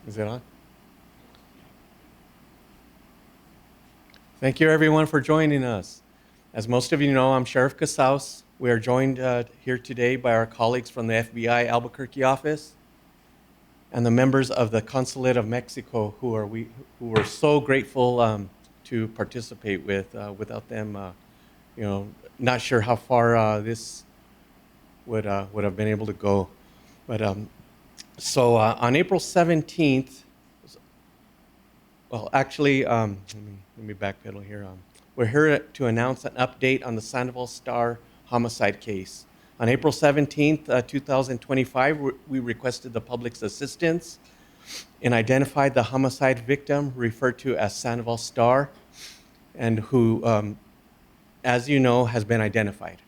Is it on? Thank you, everyone, for joining us. As most of you know, I'm Sheriff Casaus. We are joined here today by our colleagues from the FBI Albuquerque office and the members of the Consulate of Mexico, who were so grateful to participate with. Without them, not sure how far this would have been able to go. But on April 17th, well, actually, let me backpedal here. We're here to announce an update on the Sandoval Star homicide case. On April 17th, 2025, we requested the public's assistance and identified the homicide victim referred to as Sandoval Star, and who, as you know, has been identified.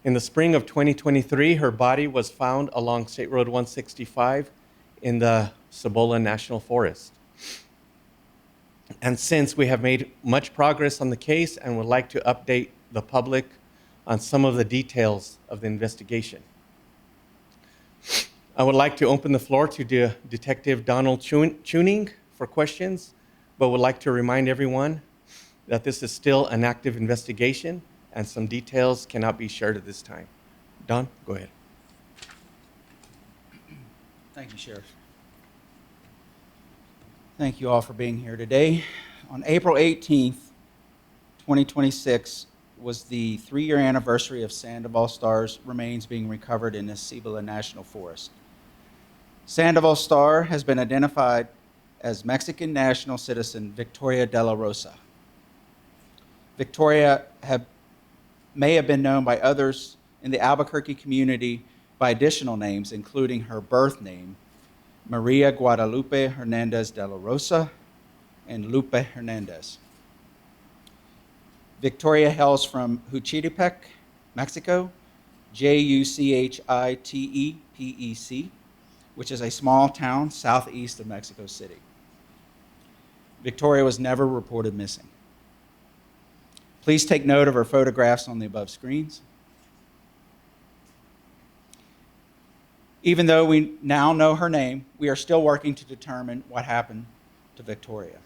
In the spring of 2023, her body was found along State Road 165 in the Cibola National Forest. And since we have made much progress on the case and would like to update the public on some of the details of the investigation. I would like to open the floor to Detective Donald Tuning for questions, but would like to remind everyone that this is still an active investigation and some details cannot be shared at this time. Don, go ahead. Thank you, Sheriff. Thank you all for being here today. On April 18th, 2026 was the 3-year anniversary of Sandoval Star's remains being recovered in the Cibola National Forest. Sandoval Star has been identified as Mexican national citizen Victoria de la Rosa. Victoria may have been known by others in the Albuquerque community by additional names, including her birth name, Maria Guadalupe Hernandez de la Rosa, and Lupe Hernandez. Victoria hails from Juchitepec, Mexico, Juchitepec, which is a small town southeast of Mexico City. Victoria was never reported missing. Please take note of her photographs on the above screens. Even though we now know her name, we are still working to determine what happened to Victoria.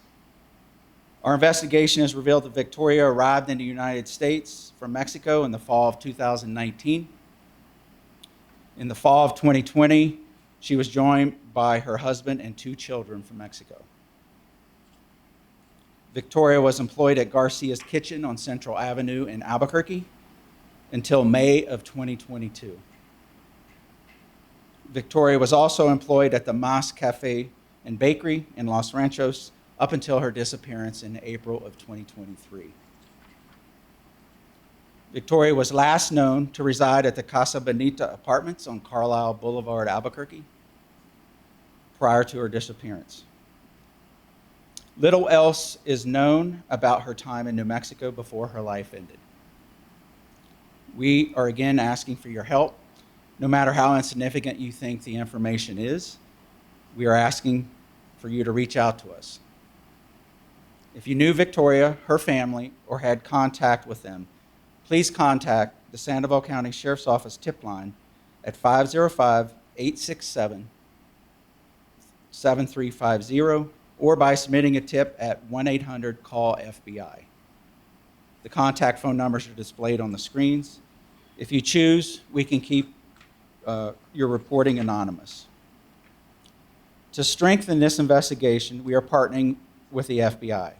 Our investigation has revealed that Victoria arrived in the United States from Mexico in the fall of 2019. In the fall of 2020, she was joined by her husband and 2 children from Mexico. Victoria was employed at Garcia's Kitchen on Central Avenue in Albuquerque until May of 2022. Victoria was also employed at the Mas Cafe and Bakery in Los Ranchos up until her disappearance in April of 2023. Victoria was last known to reside at the Casa Bonita Apartments on Carlisle Boulevard, Albuquerque, prior to her disappearance. Little else is known about her time in New Mexico before her life ended. We are again asking for your help. No matter how insignificant you think the information is, we are asking for you to reach out to us. If you knew Victoria, her family, or had contact with them, please contact the Sandoval County Sheriff's Office tip line at 505-867-7350 or by submitting a tip at 1-800-CALL-FBI. The contact phone numbers are displayed on the screens. If you choose, we can keep your reporting anonymous. To strengthen this investigation, we are partnering with the FBI.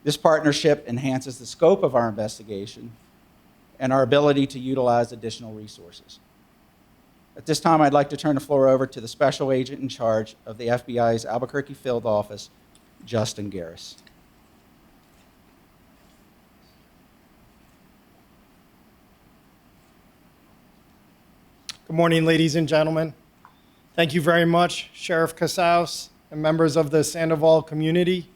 This partnership enhances the scope of our investigation and our ability to utilize additional resources. At this time, I'd like to turn the floor over to the special agent in charge of the FBI's Albuquerque field office, Justin Garris. Good morning, ladies and gentlemen. Thank you very much, Sheriff Casaus and members of the Sandoval community.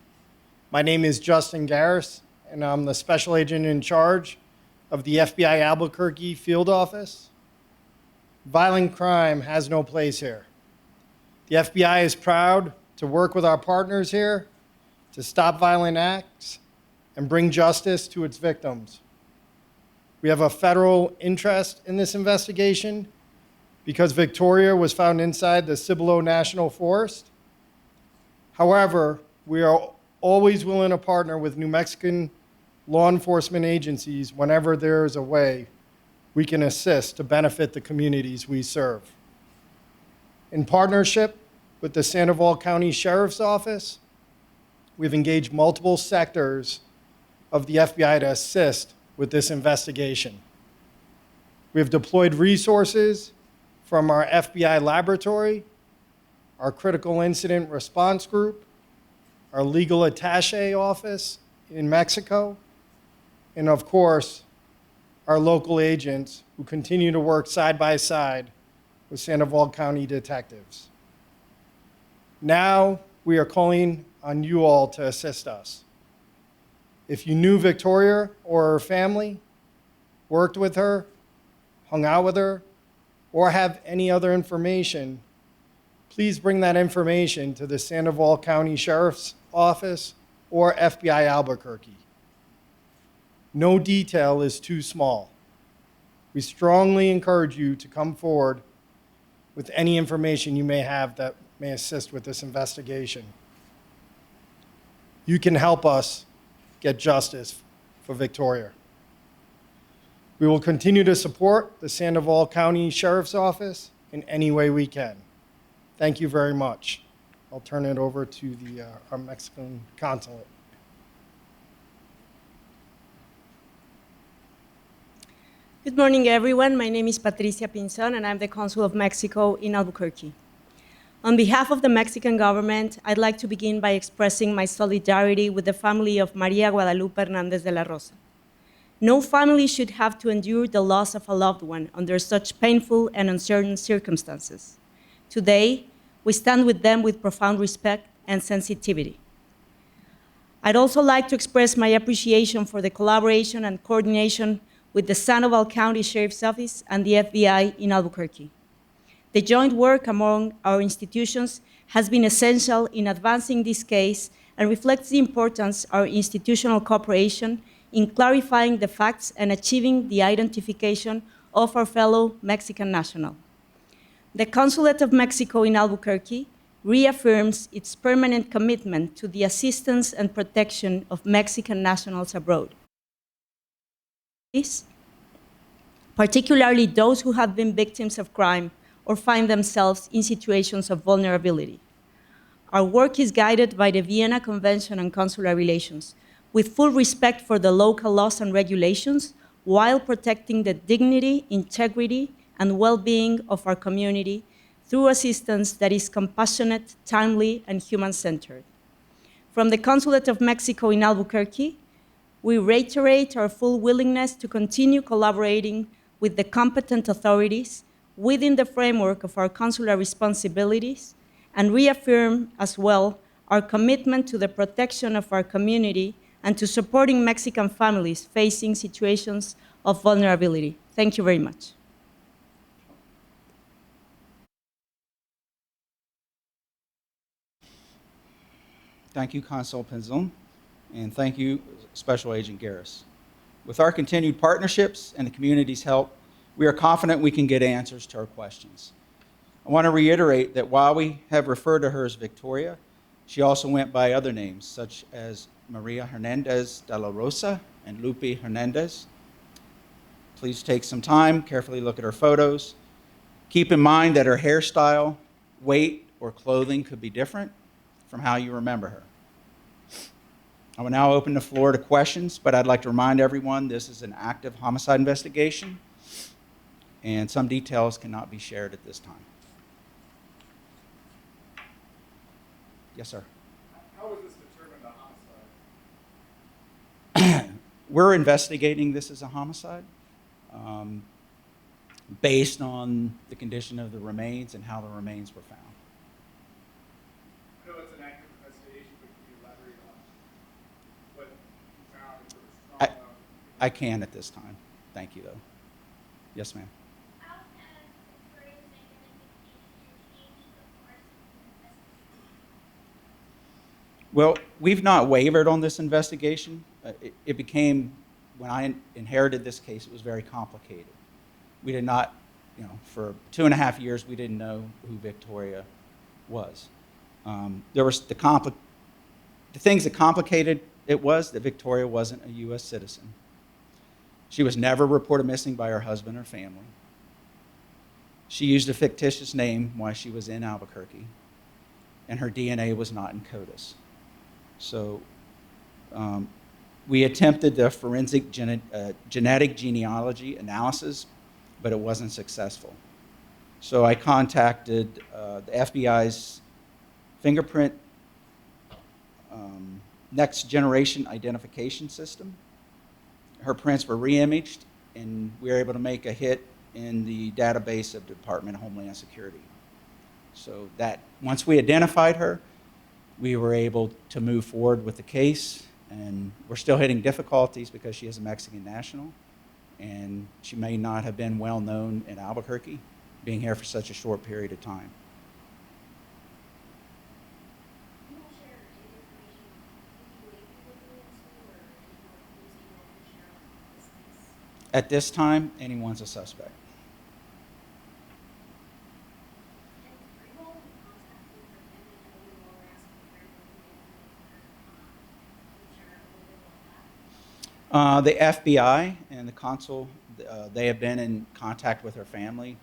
My name is Justin Garris, and I'm the special agent in charge of the FBI Albuquerque field office. Violent crime has no place here. The FBI is proud to work with our partners here to stop violent acts and bring justice to its victims. We have a federal interest in this investigation because Victoria was found inside the Cibolo National Forest. However, we are always willing to partner with New Mexican law enforcement agencies whenever there is a way we can assist to benefit the communities we serve. In partnership with the Sandoval County Sheriff's Office, we've engaged multiple sectors of the FBI to assist with this investigation. We have deployed resources from our FBI laboratory, our critical incident response group, our legal attaché office in Mexico, and of course, our local agents who continue to work side by side with Sandoval County detectives. Now we are calling on you all to assist us. If you knew Victoria or her family, worked with her, hung out with her, or have any other information, please bring that information to the Sandoval County Sheriff's Office or FBI Albuquerque. No detail is too small. We strongly encourage you to come forward with any information you may have that may assist with this investigation. You can help us get justice for Victoria. We will continue to support the Sandoval County Sheriff's Office in any way we can. Thank you very much. I'll turn it over to our Mexican consulate. Good morning, everyone. My name is Patricia Pinzon, and I'm the Consul of Mexico in Albuquerque. On behalf of the Mexican government, I'd like to begin by expressing my solidarity with the family of Maria Guadalupe Hernandez de la Rosa. No family should have to endure the loss of a loved one under such painful and uncertain circumstances. Today, we stand with them with profound respect and sensitivity. I'd also like to express my appreciation for the collaboration and coordination with the Sandoval County Sheriff's Office and the FBI in Albuquerque. The joint work among our institutions has been essential in advancing this case and reflects the importance of our institutional cooperation in clarifying the facts and achieving the identification of our fellow Mexican national. The Consulate of Mexico in Albuquerque reaffirms its permanent commitment to the assistance and protection of Mexican nationals abroad, particularly those who have been victims of crime or find themselves in situations of vulnerability. Our work is guided by the Vienna Convention on Consular Relations, with full respect for the local laws and regulations, while protecting the dignity, integrity, and well-being of our community through assistance that is compassionate, timely, and human-centered. From the Consulate of Mexico in Albuquerque, we reiterate our full willingness to continue collaborating with the competent authorities within the framework of our consular responsibilities, and reaffirm as well our commitment to the protection of our community and to supporting Mexican families facing situations of vulnerability. Thank you very much. Thank you, Consul Pinzon, and thank you, Special Agent Garris. With our continued partnerships and the community's help, we are confident we can get answers to our questions. I want to reiterate that while we have referred to her as Victoria, she also went by other names, such as Maria Hernandez de la Rosa and Lupe Hernandez. Please take some time, carefully look at her photos. Keep in mind that her hairstyle, weight, or clothing could be different from how you remember her. I will now open the floor to questions, but I'd like to remind everyone this is an active homicide investigation, and some details cannot be shared at this time. Yes, sir. How was this determined a homicide? We're investigating this as a homicide based on the condition of the remains and how the remains were found. I know it's an active investigation, but can you elaborate on what you found and sort of strong I can at this time. Thank you, though. Yes, ma'am. How has Victoria's identification changed the course of the investigation? Well, we've not wavered on this investigation. It became, when I inherited this case, it was very complicated. We did not for 2.5 years, we didn't know who Victoria was. There was the things that complicated it was that Victoria wasn't a U.S. citizen. She was never reported missing by her husband or family. She used a fictitious name while she was in Albuquerque, and her DNA was not in CODIS. So we attempted the forensic genetic genealogy analysis, but it wasn't successful. So I contacted the FBI's fingerprint next generation identification system. Her prints were re-imaged, and we were able to make a hit in the database of the Department of Homeland Security. So that once we identified her, we were able to move forward with the case, and we're still hitting difficulties because she is a Mexican national, and she may not have been well known in Albuquerque, being here for such a short period of time. You will share any information if you wait for the or using that to share this case. At this time, anyone's a suspect. And are you all in contact with her family? I know you all were asking for information. Can you share a little bit about that? The FBI and the consul, they have been in contact with her family.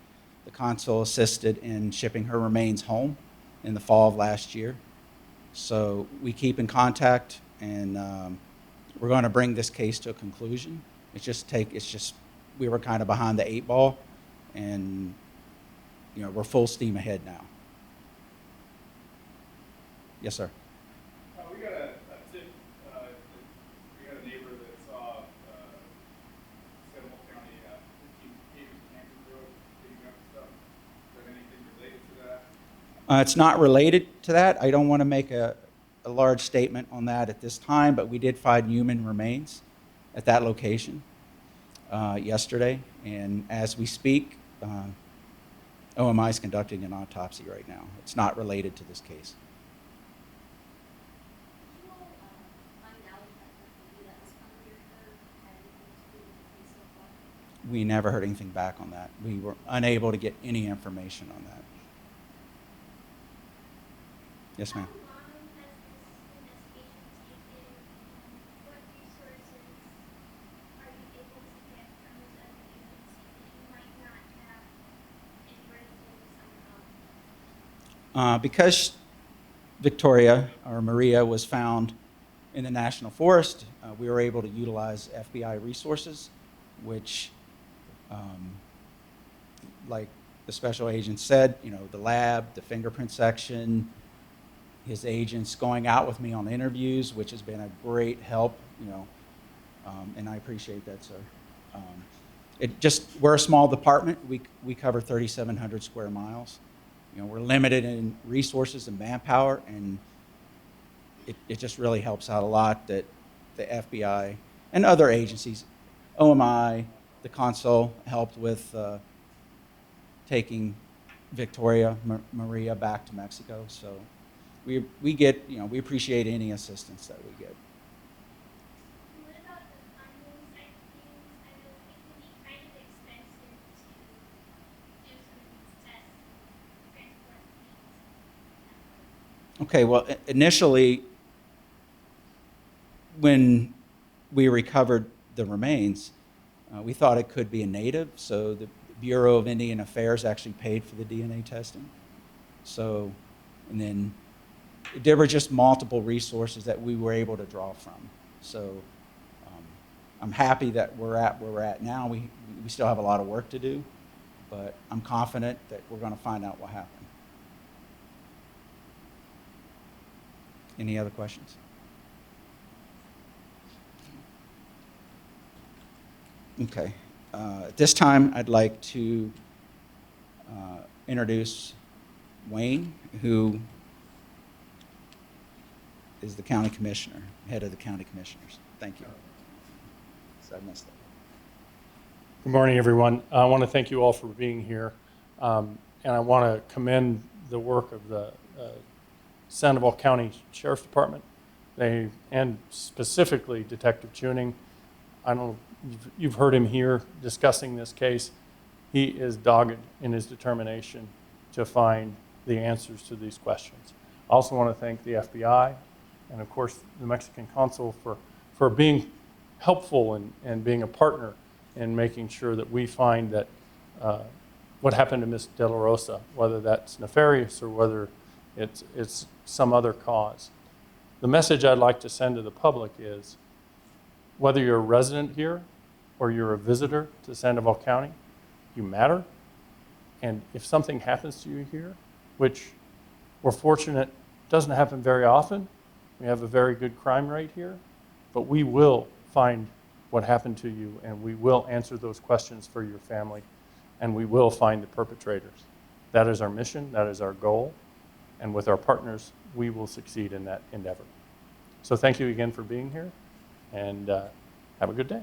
The consul assisted in shipping her remains home in the fall of last year. So we keep in contact, and we're going to bring this case to a conclusion. We were kind of behind the 8 ball, and we're full steam ahead now. Yes, sir. We got a tip, we had a neighbor that saw Sandoval County 15 Paving Campus Road, digging up stuff. Is there anything related to that? It's not related to that. I don't want to make a large statement on that at this time, but we did find human remains at that location yesterday. And as we speak, OMI is conducting an autopsy right now. It's not related to this case. Did you all find out that the baby that was found near her had anything to do with the case so far? We never heard anything back on that. We were unable to get any information on that. Yes, ma'am. How long has this investigation taken, and what resources are you able to get from this other agency that you might not have if you were to do this on your own? Because Victoria, or Maria, was found in the National Forest, we were able to utilize FBI resources, which, like the special agent said, the lab, the fingerprint section, his agents going out with me on interviews, which has been a great help, and I appreciate that, sir. We're a small department. We cover 3,700 square miles. We're limited in resources and manpower, and it just really helps out a lot that the FBI and other agencies, OMI, the consul, helped with taking Victoria Maria back to Mexico. So we appreciate any assistance that we get. And what about the funding side of things? I know it can be kind of expensive to do some of these tests, transport things. Okay, well, initially, when we recovered the remains, we thought it could be a native, so the Bureau of Indian Affairs actually paid for the DNA testing. So, and then there were just multiple resources that we were able to draw from. So I'm happy that we're at where we're at now. We still have a lot of work to do, but I'm confident that we're going to find out what happened. Any other questions? Okay. At this time, I'd like to introduce Wayne, who is the county commissioner, head of the county commissioners. Thank you. So I missed that. Good morning, everyone. I want to thank you all for being here, and I want to commend the work of the Sandoval County Sheriff's Department, and specifically Detective Tuning. I don't know, you've heard him here discussing this case. He is dogged in his determination to find the answers to these questions. I also want to thank the FBI and, of course, the Mexican consul for being helpful and being a partner in making sure that we find that what happened to Ms. De La Rosa, whether that's nefarious or whether it's some other cause. The message I'd like to send to the public is, whether you're a resident here or you're a visitor to Sandoval County, you matter. And if something happens to you here, which we're fortunate doesn't happen very often, we have a very good crime rate here, but we will find what happened to you, and we will answer those questions for your family, and we will find the perpetrators. That is our mission, that is our goal, and with our partners, we will succeed in that endeavor. So thank you again for being here, and have a good day.